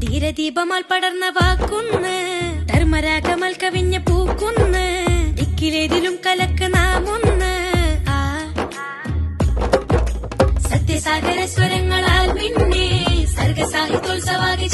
ധീരദീപമാൽ പടർന്ന വാക്കുന്ന് ധർമ്മരാഗമാൽ കവിഞ്ഞ പൂക്കുന്ന് ദിക്കിലേതിലും കലക്ക് നാമൊന്ന് സത്യസാഗര സ്വരങ്ങളാൽ പിന്നെ സർഗസാഹിത്യോത്സവാകി